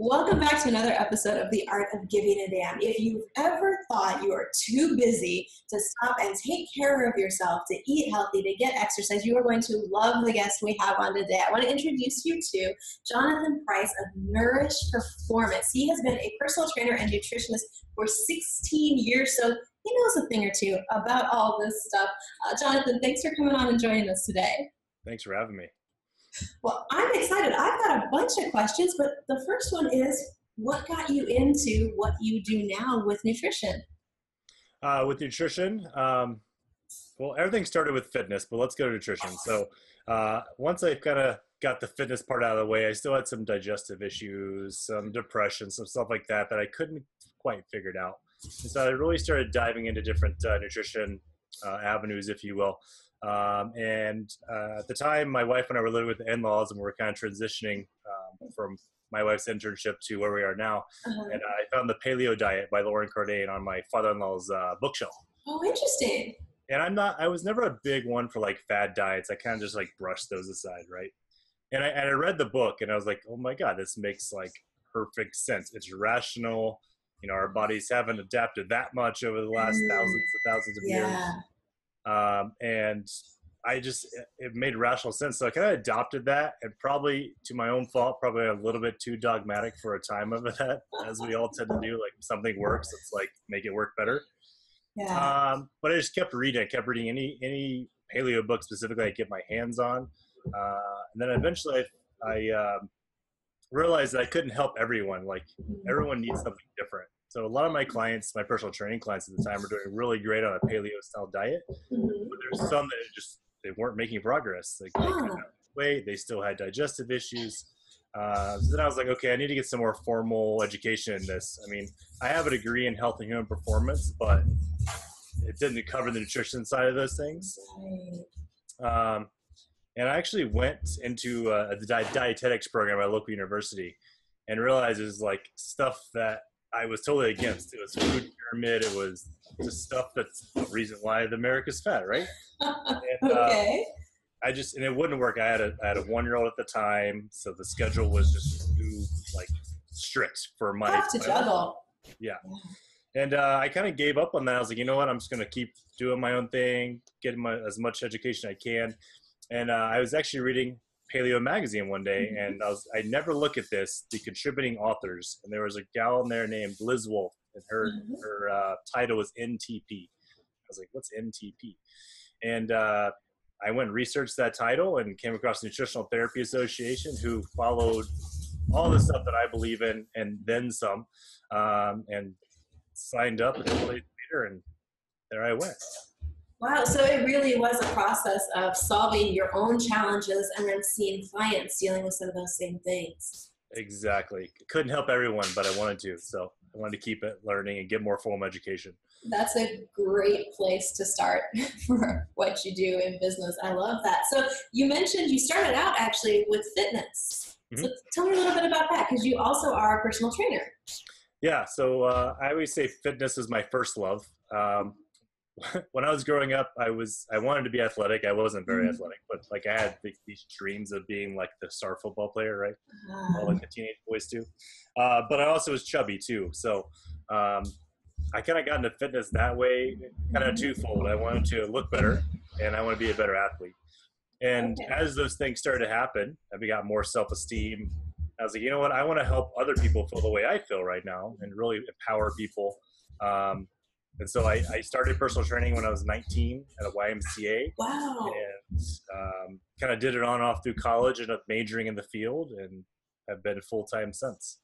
Welcome back to another episode of The Art of Giving a Damn. If you've ever thought you are too busy to stop and take care of yourself, to eat healthy, to get exercise, you are going to love the guest we have on today. I want to introduce you to Jonathan Price of Nourished Performance. He has been a personal trainer and nutritionist for 16 years, so he knows a thing or two about all this stuff. Jonathan, thanks for coming on and joining us today. Thanks for having me. Well, I'm excited. I've got a bunch of questions, but the first one is, what got you into what you do now with nutrition? With nutrition, well, everything started with fitness, but let's go to nutrition. So once I kind of got the fitness part out of the way, I still had some digestive issues, some depression, some stuff like that I couldn't quite figure it out. And so I really started diving into different nutrition avenues, if you will. At the time, my wife and I were living with the in-laws, and we were kind of transitioning from my wife's internship to where we are now. And I found the Paleo diet by Loren Cordain on my father-in-law's bookshelf. Oh, interesting. And I was never a big one for like fad diets. I kind of just like brushed those aside, right? And I read the book, and I was like, oh my God, this makes like perfect sense. It's rational. You know, our bodies haven't adapted that much over the last thousands of years. And it made rational sense. So I kind of adopted that, and probably to my own fault, probably a little bit too dogmatic for a time of that, as we all tend to do. Like, if something works, it's like, make it work better. Yeah. But I just kept reading. I kept reading any paleo book specifically I could get my hands on. And then eventually I realized that I couldn't help everyone. Like, everyone needs something different. So a lot of my clients, my personal training clients at the time, were doing really great on a paleo style diet. But there's some that they weren't making progress. Like, they couldn't lose weight. They still had digestive issues. So then I was like, okay, I need to get some more formal education in this. I mean, I have a degree in health and human performance, but it didn't cover the nutrition side of those things. And I actually went into the dietetics program at a local university and realized it was like stuff that I was totally against. It was food pyramid. It was just stuff that's the reason why America's fat, right? And, Okay. And it wouldn't work. I had a 1-year-old at the time, so the schedule was just too like strict for my. Tough to juggle. Yeah. And I kind of gave up on that. I was like, you know what? I'm just going to keep doing my own thing, getting as much education I can. And I was actually reading Paleo magazine one day, and I never look at the contributing authors, and there was a gal in there named Liz Wolfe, and her title was NTP. I was like, what's NTP? And I went and researched that title and came across the Nutritional Therapy Association, who followed all the stuff that I believe in and then some, and signed up a couple days later, and there I went. Wow, so it really was a process of solving your own challenges and then seeing clients dealing with some of those same things. Exactly. Couldn't help everyone, but I wanted to. So I wanted to keep it learning and get more formal education. That's a great place to start for what you do in business. I love that. So you mentioned you started out actually with fitness. So tell me a little bit about that, because you also are a personal trainer. Yeah, so I always say fitness is my first love. When I was growing up, I wanted to be athletic. I wasn't very athletic, but like I had these dreams of being like the star football player, right? All like the teenage boys do. But I also was chubby too. So I kind of got into fitness that way, kind of twofold. I wanted to look better, and I want to be a better athlete. And as those things started to happen, I got more self-esteem. I was like, you know what? I want to help other people feel the way I feel right now and really empower people. And so I started personal training when I was 19 at a YMCA. Wow. And kind of did it on and off through college, ended up majoring in the field, and have been full-time since.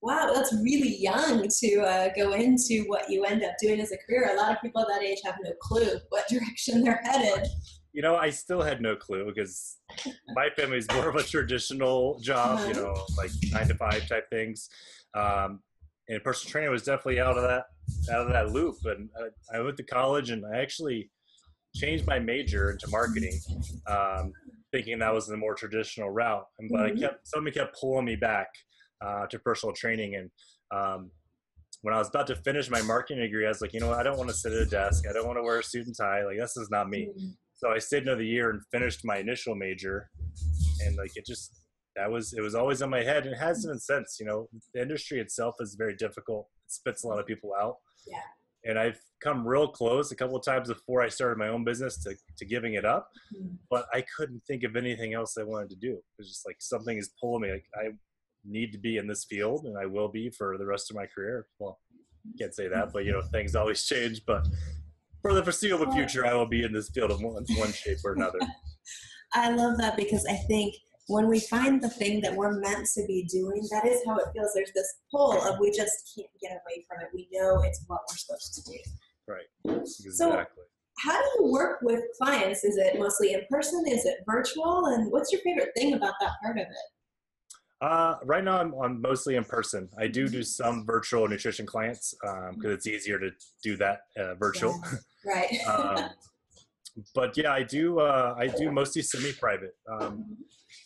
Wow, that's really young to go into what you end up doing as a career. A lot of people at that age have no clue what direction they're headed. You know, I still had no clue, because my family is more of a traditional job, you know, like 9 to 5 type things. And personal training was definitely out of that loop. And I went to college, and I actually changed my major into marketing, thinking that was the more traditional route. But somebody kept pulling me back to personal training. And when I was about to finish my marketing degree, I was like, you know what? I don't want to sit at a desk. I don't want to wear a suit and tie. Like, this is not me. So I stayed another year and finished my initial major. And like, it was always on my head, and it has been since. The industry itself is very difficult. It spits a lot of people out. Yeah. And I've come real close a couple of times before I started my own business to giving it up, but I couldn't think of anything else I wanted to do. It was just like something is pulling me. Like, I need to be in this field, and I will be for the rest of my career. Well, can't say that, but things always change. But for the foreseeable future, I will be in this field of one shape or another. I love that, because I think when we find the thing that we're meant to be doing, that is how it feels. There's this pull of we just can't get away from it. We know it's what we're supposed to do. Right. Exactly. So how do you work with clients? Is it mostly in person? Is it virtual? And what's your favorite thing about that part of it? Right now, I'm mostly in person. I do some virtual nutrition clients because it's easier to do that virtual. Right. But yeah, I do mostly semi-private.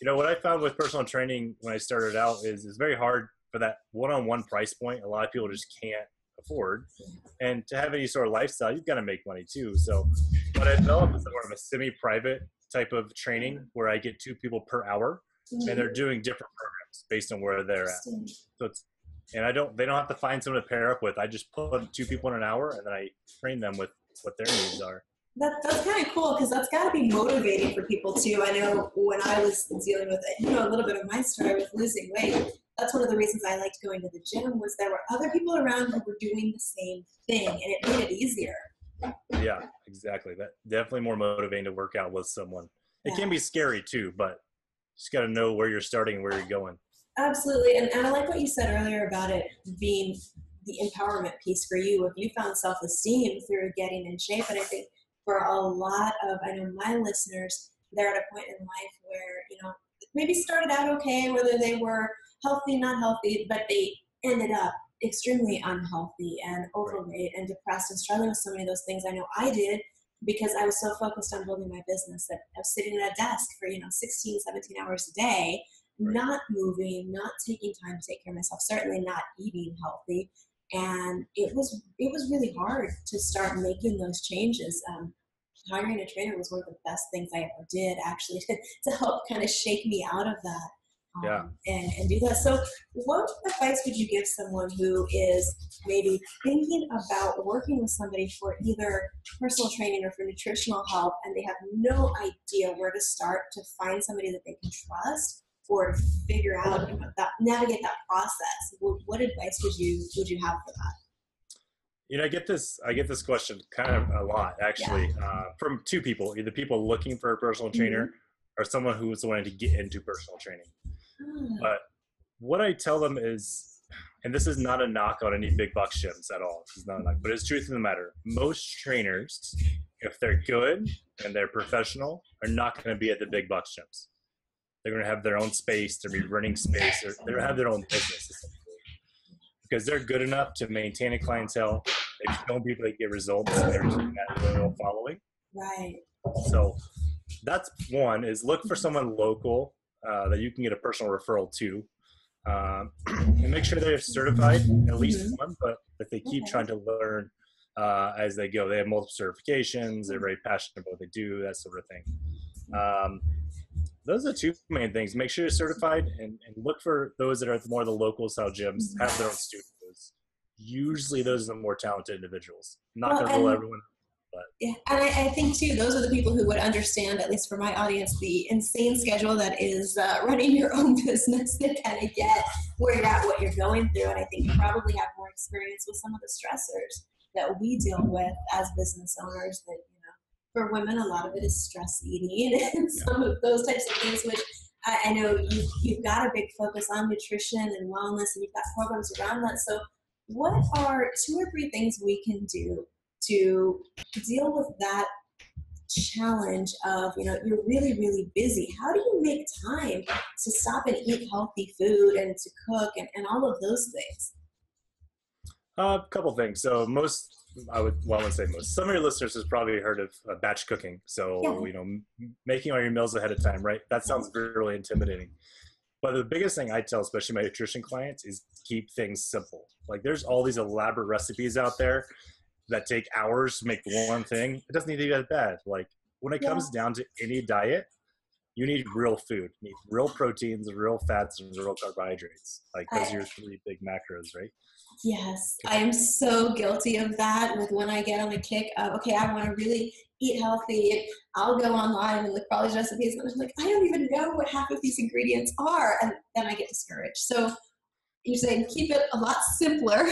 What I found with personal training when I started out is it's very hard for that one-on-one price point. A lot of people just can't afford, and to have any sort of lifestyle, you've got to make money too. So what I developed is more of a semi-private type of training where I get 2 people per hour, and they're doing different programs based on where they're at. So they don't have to find someone to pair up with. I just put 2 people in an hour, and then I train them with what their needs are. That's kind of cool, because that's got to be motivating for people too. I know when I was dealing with it, a little bit of my story with losing weight, that's one of the reasons I liked going to the gym, was there were other people around who were doing the same thing, and it made it easier. Yeah, exactly. That definitely more motivating to work out with someone. It can be scary too, but just got to know where you're starting and where you're going. Absolutely. And I like what you said earlier about it being the empowerment piece for you. If you found self-esteem through getting in shape, and I think for a lot of, I know my listeners, they're at a point in life where, maybe started out okay, whether they were healthy, not healthy, but they ended up extremely unhealthy and overweight and depressed and struggling with so many of those things. I know I did, because I was so focused on building my business that I was sitting at a desk for, 16, 17 hours a day, not moving, not taking time to take care of myself, certainly not eating healthy. And it was really hard to start making those changes. Hiring a trainer was one of the best things I ever did, actually, to help kind of shake me out of that and do that. So what advice would you give someone who is maybe thinking about working with somebody for either personal training or for nutritional help, and they have no idea where to start to find somebody that they can trust, or to figure out navigate that process? What advice would you have for that? I get this question kind of a lot, actually, from 2 people, either people looking for a personal trainer or someone who's wanting to get into personal training. But what I tell them is, and this is not a knock on any big bucks gyms at all, this is not a knock, but it's truth of the matter. Most trainers, if they're good and they're professional, are not going to be at the big bucks gyms. They're going to have their own space, they're going to be running space, they're going to have their own business, essentially, because they're good enough to maintain a clientele. They've shown people they get results, and they're doing that loyal following. Right. So that's one, is look for someone local that you can get a personal referral to, and make sure they're certified, at least one, but that they keep trying to learn as they go. They have multiple certifications, they're very passionate about what they do, that sort of thing. Those are 2 main things. Make sure you're certified, and look for those that are more the local style gyms, have their own studios. Usually those are the more talented individuals. Not going to rule everyone. But. Yeah, and I think too, those are the people who would understand, at least for my audience, the insane schedule that is running your own business, to kind of get where you're at, what you're going through. And I think you probably have more experience with some of the stressors that we deal with as business owners. That for women, a lot of it is stress eating and some of those types of things, which I know you've got a big focus on nutrition and wellness, and you've got programs around that. So what are 2 or 3 things we can do to deal with that challenge of, you're really, really busy? How do you make time to stop and eat healthy food and to cook and all of those things? A couple things. So I wouldn't say most. Some of your listeners has probably heard of batch cooking. So, making all your meals ahead of time, right? That sounds really intimidating. But the biggest thing I tell, especially my nutrition clients, is keep things simple. Like, there's all these elaborate recipes out there that take hours to make one thing. It doesn't need to be that bad. Like, when it comes down to any diet, you need real food. You need real proteins, real fats, and real carbohydrates. Like those are I, your three big macros, right? yes, I am so guilty of that with when I get on a kick of, okay, I want to really eat healthy. I'll go online and look for all these recipes. And I'm like, I don't even know what half of these ingredients are. And then I get discouraged. So you're saying keep it a lot simpler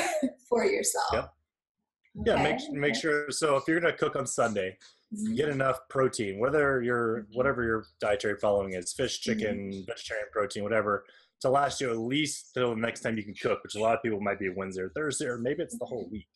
for yourself. Yep. Yeah, Okay. make sure. So if you're gonna cook on Sunday, Mhm. get enough protein, whether your whatever your dietary following is, fish, Mhm. chicken, vegetarian protein, whatever, to last you at least till the next time you can cook, which a lot of people might be Wednesday or Thursday, or maybe it's the whole week.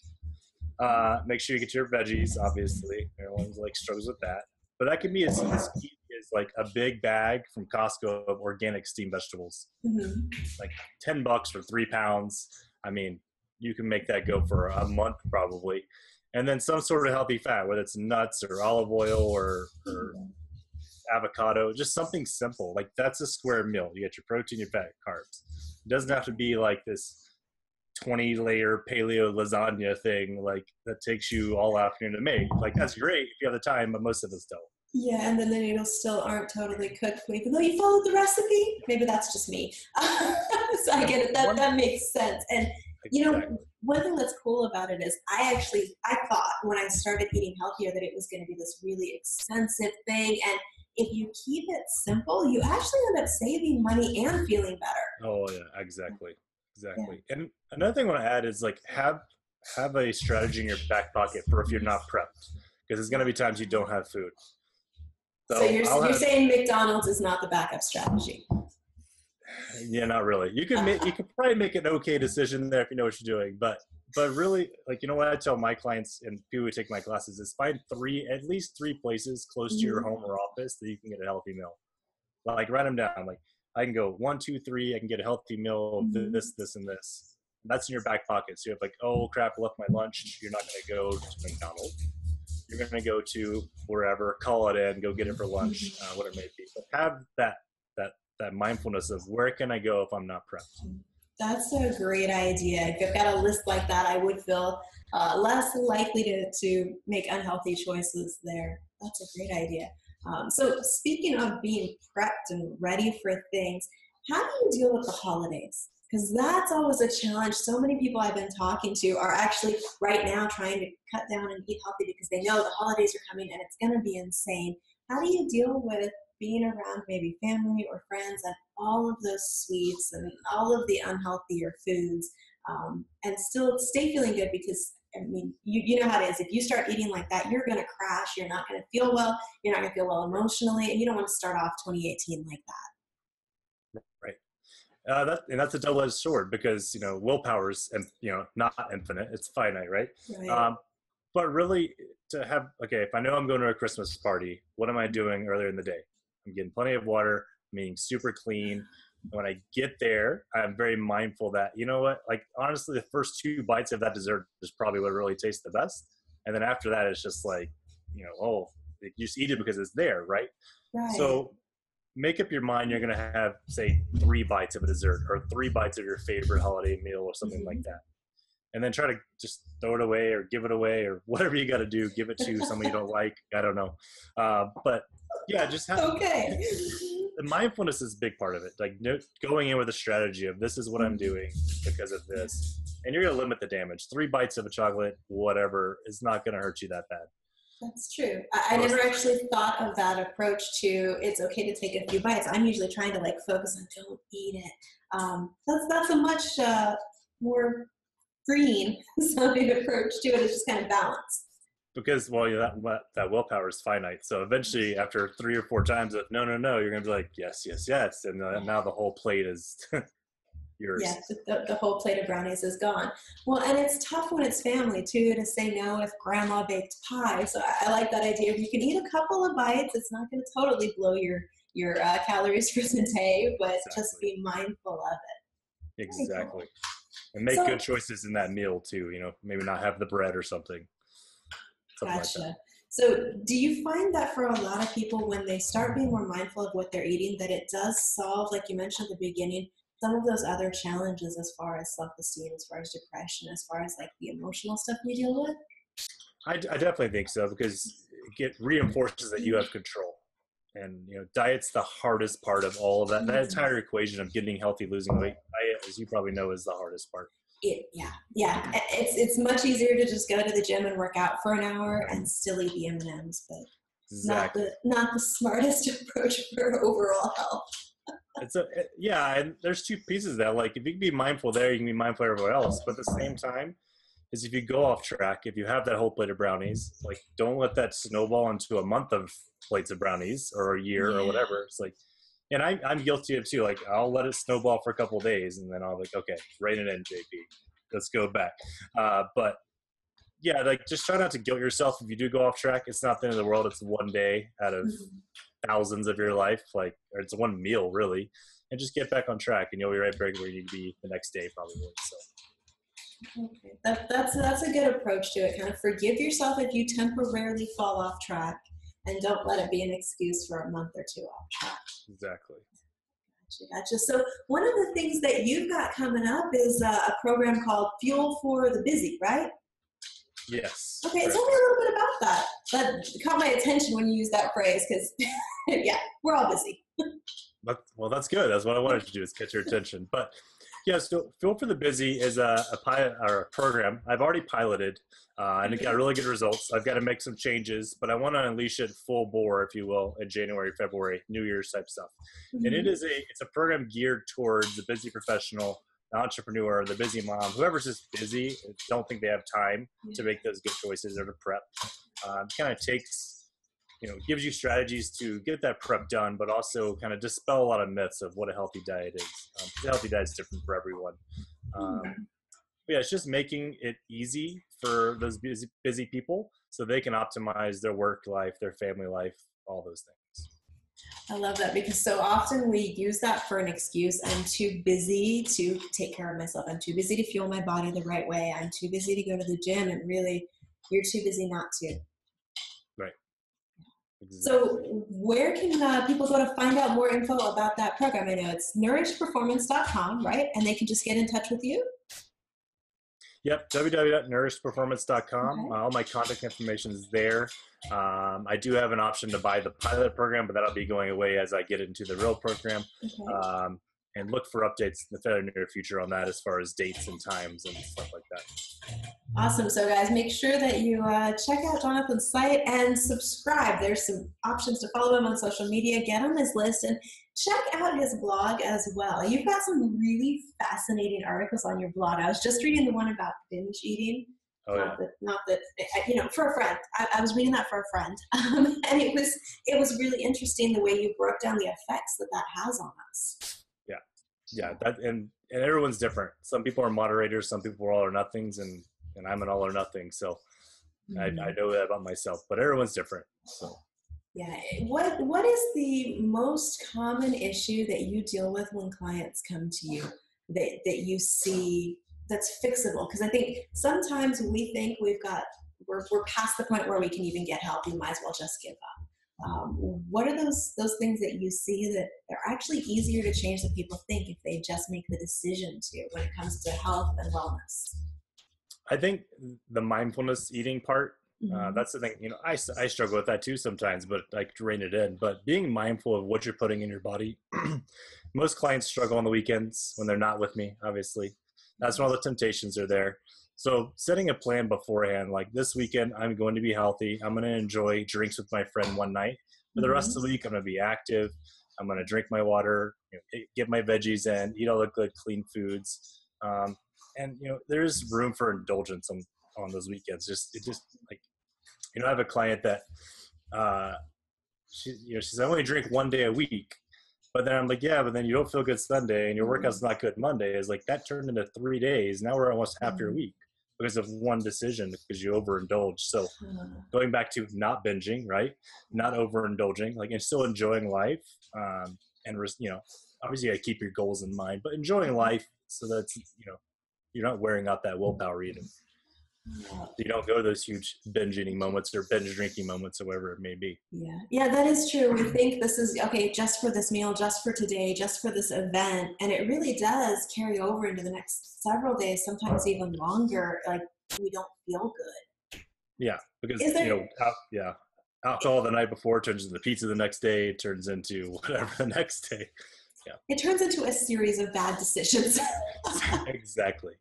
Make sure you get your veggies, obviously. Everyone's like struggles with that. But that can be as easy as like a big bag from Costco of organic steamed vegetables. Mhm. Like $10 for 3 pounds. I mean, you can make that go for a month probably. And then some sort of healthy fat, whether it's nuts or olive oil or avocado, just something simple. Like that's a square meal. You get your protein, your fat, carbs. It doesn't have to be like this 20 layer paleo lasagna thing like that takes you all afternoon to make. Like that's great if you have the time, but most of us don't. Yeah, and then the noodles still aren't totally cooked, even though you followed the recipe. Maybe that's just me. So I And get it. That one that makes sense. And you exactly. know, one thing that's cool about it is I thought when I started eating healthier that it was going to be this really expensive thing. And if you keep it simple, you actually end up saving money and feeling better. Oh yeah, exactly. Yeah. Exactly. And another thing I want to add is like have a strategy in your back pocket for if you're not prepped. Because there's gonna be times you don't have food. So So I'll you're have saying McDonald's is not the backup strategy? yeah, not really. You could probably make an okay decision there if you know what you're doing, but really, like you know what I tell my clients and people who take my classes is find at least three places close to your Mhm. home or office that you can get a healthy meal. Like write them down. Like I can go 1, 2, 3. I can get a healthy meal of Mhm. this, and this. And that's in your back pocket. So you have like, oh crap, I left my lunch. You're not going to go to McDonald's. You're going to go to wherever, call it in, go get it for lunch, Mhm. whatever it may be. But have that that mindfulness of where can I go if I'm not prepped. That's a great idea. If I've got a list like that, I would feel less likely to make unhealthy choices there. That's a great idea. So, speaking of being prepped and ready for things, how do you deal with the holidays? Because that's always a challenge. So many people I've been talking to are actually right now trying to cut down and eat healthy because they know the holidays are coming and it's going to be insane. How do you deal with being around maybe family or friends and all of those sweets and all of the unhealthier foods, and still stay feeling good? Because I mean, you know how it is. If you start eating like that, you're going to crash. You're not going to feel well. You're not going to feel well emotionally, and you don't want to start off 2018 like Right. And that's a double-edged sword because willpower is not infinite; it's finite, right? that. Right. Um, but really, to have okay, if I know I'm going to a Christmas party, what am I doing earlier in the day? I'm getting plenty of water, I'm eating super clean. And when I get there, I'm very mindful that you know what, like honestly, the first two bites of that dessert is probably what really tastes the best, and then after that, it's just like oh, you just eat it because it's there, right? Right. So make up your mind you're going to have say 3 bites of a dessert or 3 bites of your favorite holiday meal or something like Mhm. that, and then try to just throw it away or give it away or whatever you got to do, give it to someone you don't like, I don't know. But yeah, just have Okay. the mindfulness is a big part of it, like going in with a strategy of this is what I'm doing because of this, and you're going to limit the damage. 3 bites of a chocolate whatever is not going to hurt you that bad That's true. I most never of the time. actually thought of that approach to it's okay to take a few bites. I'm usually trying to like focus on don't eat it. That's a much more green sounding approach to it. It's just kind of balance. Because well, that willpower is finite. So eventually, after 3 or 4 times of no, no, no, you're gonna be like yes, yes, yes, and now the whole plate is Yeah, yours. the whole plate of brownies is gone. Well, and it's tough when it's family too to say no if grandma baked pie. So I like that idea. If you can eat a couple of bites, it's not going to totally blow your calories for the day, but just Exactly, be mindful of it. Very exactly, cool. and make good So choices in that meal too. Maybe not have the bread or something like that. gotcha. So do you find that for a lot of people when they start being more mindful of what they're eating, that it does solve, like you mentioned at the beginning, some of those other challenges as far as self-esteem, as far as depression, as far as like the emotional stuff we deal with? I definitely think so because it reinforces that you have control. And diet's the hardest part of all of that. That entire equation of getting healthy, losing weight, diet, as you probably know, is the hardest part. Yeah. It's much easier to just go to the gym and work out for an hour and still eat the M&Ms, but Exactly. not the smartest approach for overall health. Yeah, and there's two pieces of that. Like, if you can be mindful there, you can be mindful everywhere else. But at the same time, is if you go off track, if you have that whole plate of brownies, like, don't let that snowball into a month of plates of brownies or a year or whatever. It's like, and I'm guilty of too. Like, I'll let it snowball for a couple of days, and then I'll be like, okay, rein it in, JP. Let's go back. But yeah, like, just try not to guilt yourself if you do go off track. It's not the end of the world. It's one day out of thousands of your life, or it's one meal really, and just get back on track, and you'll be right back where you need to be the next day, probably. So okay, that's a good approach to it. Kind of forgive yourself if you temporarily fall off track, and don't let it be an excuse for a month or two off track. Exactly. Gotcha. So one of the things that you've got coming up is a program called Fuel for the Busy, right? Yes. Okay, tell me a little bit about that. That caught my attention when you used that phrase, because yeah, we're all busy. Well, that's good. That's what I wanted to do, is catch your attention. But yeah, so Fuel for the Busy is a pilot or a program I've already piloted, and it got really good results. I've got to make some changes, but I want to unleash it full bore, if you will, in January, February, New Year's type stuff. And it's a program geared towards the busy professional, the entrepreneur, the busy mom, whoever's just busy, don't think they have time to make those good choices or to prep. Kind of takes, gives you strategies to get that prep done, but also kind of dispel a lot of myths of what a healthy diet is. A healthy diet is different for everyone. Yeah, it's just making it easy for those busy people so they can optimize their work life, their family life, all those things. I love that, because so often we use that for an excuse. I'm too busy to take care of myself. I'm too busy to fuel my body the right way. I'm too busy to go to the gym. And really, you're too busy not to. Right. Exactly. So where can people go to find out more info about that program? I know it's nourishedperformance.com, right? And they can just get in touch with you? Yep, www.nourishedperformance.com. Okay. All my contact information is there. I do have an option to buy the pilot program, but that'll be going away as I get into the real program. Okay. And look for updates in the fairly near future on that, as far as dates and times and stuff like that. Awesome. So guys, make sure that you check out Jonathan's site and subscribe. There's some options to follow him on social media, get on his list, and check out his blog as well. You've got some really fascinating articles on your blog. I was just reading the one about binge eating. Oh, yeah. Not that, for a friend. I was reading that for a friend. And it was really interesting the way you broke down the effects that has on us. Yeah, and everyone's different. Some people are moderators, some people are all or nothings, and I'm an all or nothing. So I know that about myself, but everyone's different. So yeah, what is the most common issue that you deal with when clients come to you that you see that's fixable? Because I think sometimes we think we're past the point where we can even get help. We might as well just give up. What are those things that you see that are actually easier to change than people think if they just make the decision to, when it comes to health and wellness? I think the mindfulness eating part, that's the thing. I struggle with that too sometimes, but I can rein it in. But being mindful of what you're putting in your body, most clients struggle on the weekends when they're not with me, obviously. That's when all the temptations are there. So setting a plan beforehand, like this weekend, I'm going to be healthy. I'm going to enjoy drinks with my friend one night. For the rest of the week, I'm going to be active. I'm going to drink my water, get my veggies in, eat all the good, clean foods. And, there's room for indulgence on those weekends. I have a client that, she says, I only drink one day a week. But then I'm like, yeah, but then you don't feel good Sunday and your workout's not good Monday. Is like, that turned into 3 days. Now we're almost half your week because of one decision, because you overindulge. So going back to not binging, right? Not overindulging, and still enjoying life. And, obviously I keep your goals in mind, but enjoying life so that, you're not wearing out that willpower eating. You don't go to those huge binge eating moments or binge drinking moments or whatever it may be. Yeah, that is true. We think this is okay, just for this meal, just for today, just for this event. And it really does carry over into the next several days, sometimes even longer. Like, we don't feel good. Yeah, because, alcohol the night before turns into pizza the next day, turns into whatever the next day. Yeah, It turns into a series of bad decisions. exactly.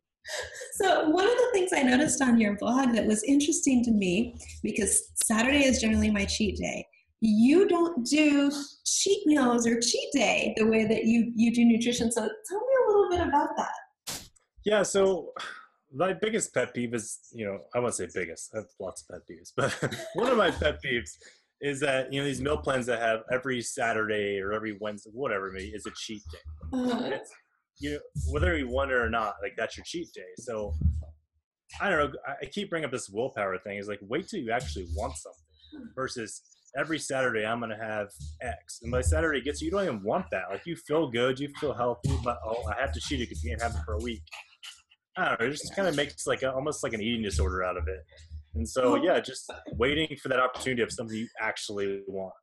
So one of the things I noticed on your blog that was interesting to me, because Saturday is generally my cheat day, you don't do cheat meals or cheat day the way that you do nutrition. So tell me a little bit about that. Yeah, so my biggest pet peeve is, I won't say biggest, I have lots of pet peeves, but one of my pet peeves is that, these meal plans that have every Saturday or every Wednesday, whatever it may be, is a cheat day. Uh, It's, whether you want it or not, like that's your cheat day. So I don't know. I keep bringing up this willpower thing. Is like, wait till you actually want something versus every Saturday I'm going to have X. And by Saturday gets you don't even want that. Like you feel good, you feel healthy, but I have to cheat it because you can't have it for a week. I don't know. It just kind of makes like almost like an eating disorder out of it. And so, yeah, just waiting for that opportunity of something you actually want.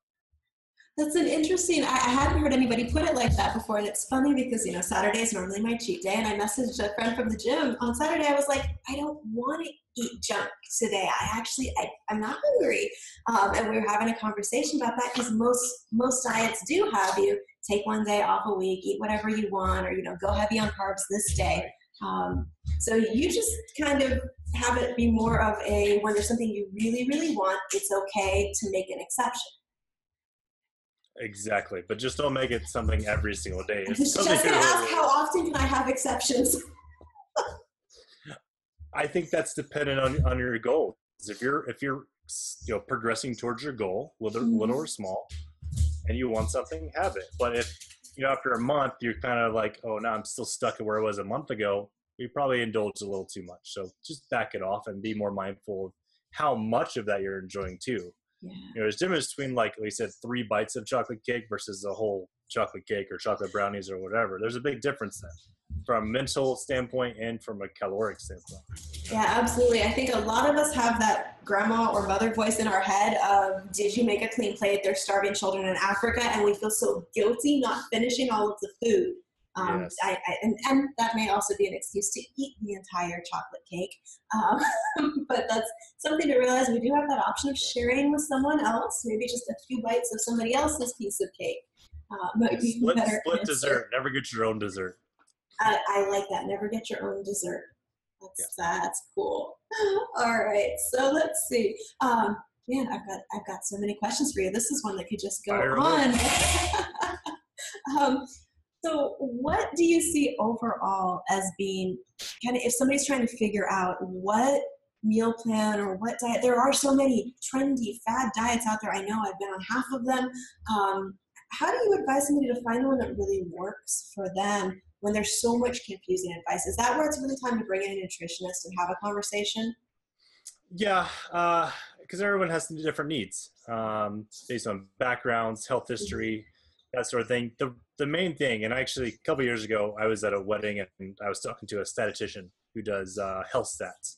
That's an interesting, I hadn't heard anybody put it like that before. And it's funny because, Saturday is normally my cheat day. And I messaged a friend from the gym on Saturday. I was like, I don't want to eat junk today. I'm not hungry. And we were having a conversation about that because most diets do have you take one day off a week, eat whatever you want, or, go heavy on carbs this day. So you just kind of have it be more of when there's something you really, really want, it's okay to make an exception. Exactly. But just don't make it something every single day. I was just going to ask, how often can I have exceptions? I think that's dependent on your goals. If you're progressing towards your goal, whether little or small, and you want something, have it. But if after a month you're kind of like, oh, now I'm still stuck at where I was a month ago, we probably indulged a little too much. So just back it off and be more mindful of how much of that you're enjoying too. Yeah. There's a difference between, like we said, 3 bites of chocolate cake versus a whole chocolate cake or chocolate brownies or whatever. There's a big difference there from a mental standpoint and from a caloric standpoint. Yeah, absolutely. I think a lot of us have that grandma or mother voice in our head of, did you make a clean plate? There's starving children in Africa, and we feel so guilty not finishing all of the food. Yes. And that may also be an excuse to eat the entire chocolate cake. But that's something to realize. We do have that option of sharing with someone else, maybe just a few bites of somebody else's piece of cake. Might be better. Split dessert. Never get your own dessert. I like that. Never get your own dessert. That's cool. All right. So let's see. Man, I've got so many questions for you. This is one that could just go on. So what do you see overall as being kind of, if somebody's trying to figure out what meal plan or what diet, there are so many trendy fad diets out there. I know I've been on half of them. How do you advise somebody to find one that really works for them when there's so much confusing advice? Is that where it's really time to bring in a nutritionist and have a conversation? Yeah, because everyone has different needs based on backgrounds, health history, that sort of thing. The main thing, and actually a couple of years ago, I was at a wedding and I was talking to a statistician who does health stats.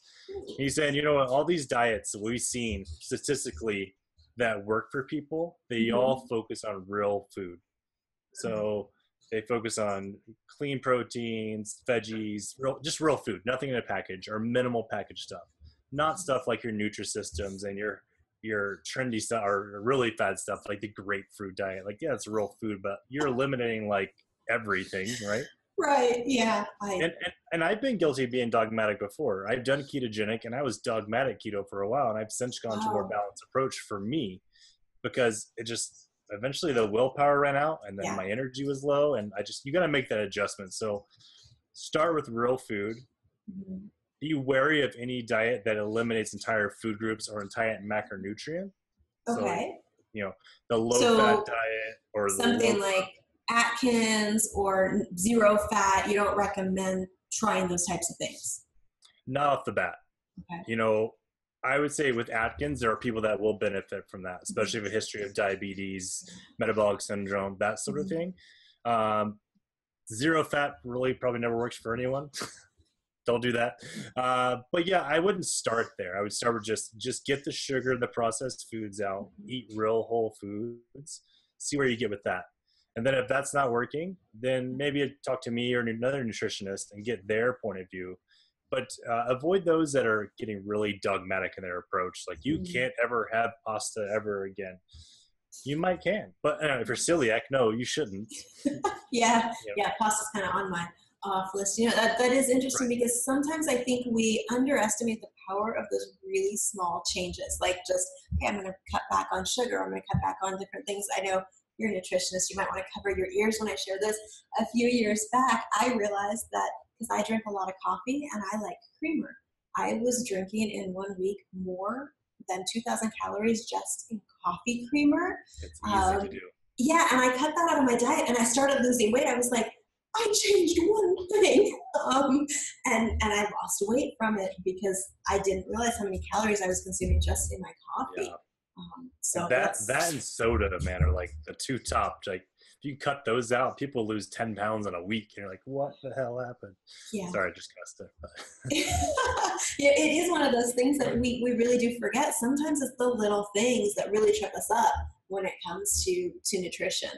He's saying, all these diets that we've seen statistically that work for people, they all focus on real food. So they focus on clean proteins, veggies, just real food, nothing in a package or minimal packaged stuff. Not stuff like your Nutrisystems and your trendy stuff or really fad stuff like the grapefruit diet. Like, yeah, it's real food, but you're eliminating like everything, right? Right. Yeah. And I've been guilty of being dogmatic before. I've done ketogenic and I was dogmatic keto for a while, and I've since gone to a more balanced approach for me because it just eventually the willpower ran out and then my energy was low, and you got to make that adjustment. So start with real food. Be wary of any diet that eliminates entire food groups or entire macronutrient. Okay. So, the low-fat diet or something like Atkins or zero fat, you don't recommend trying those types of things? Not off the bat. Okay. I would say with Atkins, there are people that will benefit from that, especially with a history of diabetes, metabolic syndrome, that sort of thing. Zero fat really probably never works for anyone. Don't do that. But yeah, I wouldn't start there. I would start with just get the sugar, the processed foods out, eat real whole foods, see where you get with that. And then if that's not working, then maybe talk to me or another nutritionist and get their point of view. but avoid those that are getting really dogmatic in their approach. Like, you can't ever have pasta ever again. You might can, but if you're celiac, no, you shouldn't. Yeah, pasta's kind of on my off list. That is interesting because sometimes I think we underestimate the power of those really small changes. Like just, hey, I'm going to cut back on sugar. I'm going to cut back on different things. I know you're a nutritionist. You might want to cover your ears when I share this. A few years back, I realized that because I drink a lot of coffee and I like creamer, I was drinking in 1 week more than 2,000 calories just in coffee creamer. It's easy to do. Yeah, and I cut that out of my diet, and I started losing weight. I was like, I changed one thing, and I lost weight from it because I didn't realize how many calories I was consuming just in my coffee. Yeah. So that and soda, man, are like the two top. Like, if you cut those out, people lose 10 pounds in a week. And you're like, what the hell happened? Yeah. Sorry, I just cussed it. Yeah, it is one of those things that we really do forget. Sometimes it's the little things that really trip us up when it comes to nutrition.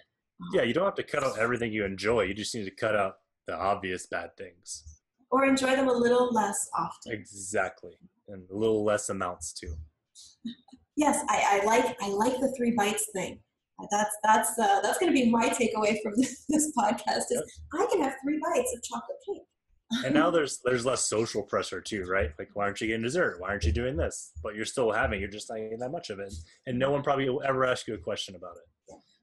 Yeah, you don't have to cut out everything you enjoy. You just need to cut out the obvious bad things. Or enjoy them a little less often. Exactly. And a little less amounts too. Yes, I like the 3 bites thing. That's going to be my takeaway from this podcast is I can have 3 bites of chocolate cake. And now there's less social pressure too, right? Like, why aren't you getting dessert? Why aren't you doing this? But you're still having, you're just not eating that much of it. And no one probably will ever ask you a question about it.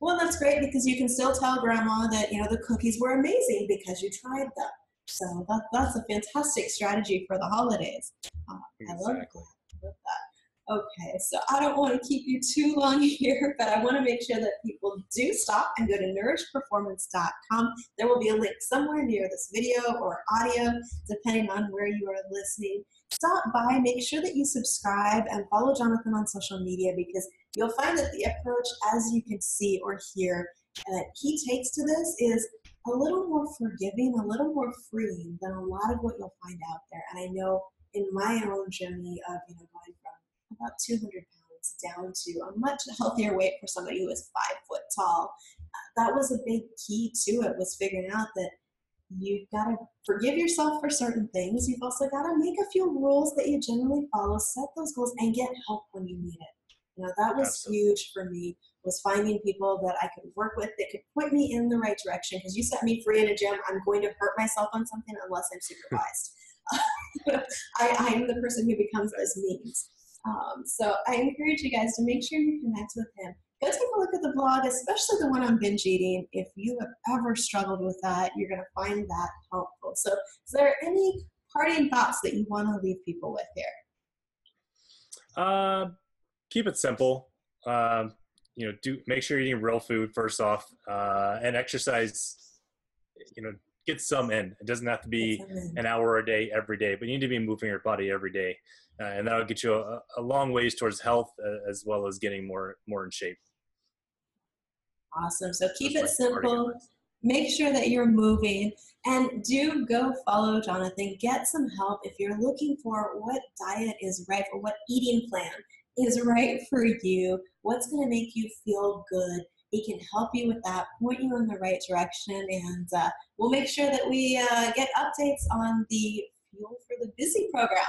Well, that's great because you can still tell grandma that, the cookies were amazing because you tried them. So that's a fantastic strategy for the holidays. Exactly. I love that. Okay, so I don't want to keep you too long here, but I want to make sure that people do stop and go to nourishedperformance.com. There will be a link somewhere near this video or audio, depending on where you are listening. Stop by, make sure that you subscribe and follow Jonathan on social media because you'll find that the approach, as you can see or hear, that he takes to this is a little more forgiving, a little more freeing than a lot of what you'll find out there. And I know in my own journey of going from about 200 pounds down to a much healthier weight for somebody who is 5 foot tall. That was a big key to it, was figuring out that you've got to forgive yourself for certain things. You've also got to make a few rules that you generally follow, set those goals, and get help when you need it. That was Absolutely. huge for me, was finding people that I could work with that could point me in the right direction. Because you set me free in a gym, I'm going to hurt myself on something unless I'm supervised. I'm the person who becomes those means. So I encourage you guys to make sure you connect with him. Go take a look at the blog, especially the one on binge eating. If you have ever struggled with that, you're going to find that helpful. So is there any parting thoughts that you want to leave people with here? Keep it simple. Make sure you're eating real food first off, and exercise, get some in. It doesn't have to be an hour a day every day, but you need to be moving your body every day. And that'll get you a long ways towards health as well as getting more in shape. Awesome. So keep it simple. Make sure that you're moving, and do go follow Jonathan. Get some help if you're looking for what diet is right or what eating plan is right for you. What's going to make you feel good? He can help you with that, point you in the right direction, and we'll make sure that we get updates on the Fuel for the Busy program.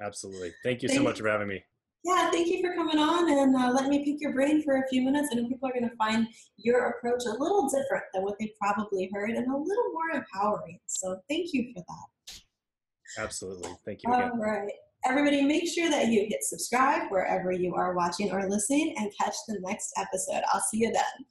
Absolutely. Thank you so much for having me. Yeah, thank you for coming on and letting me pick your brain for a few minutes. I know people are going to find your approach a little different than what they've probably heard and a little more empowering. So thank you for that. Absolutely. Thank you again. All right. Everybody, make sure that you hit subscribe wherever you are watching or listening and catch the next episode. I'll see you then.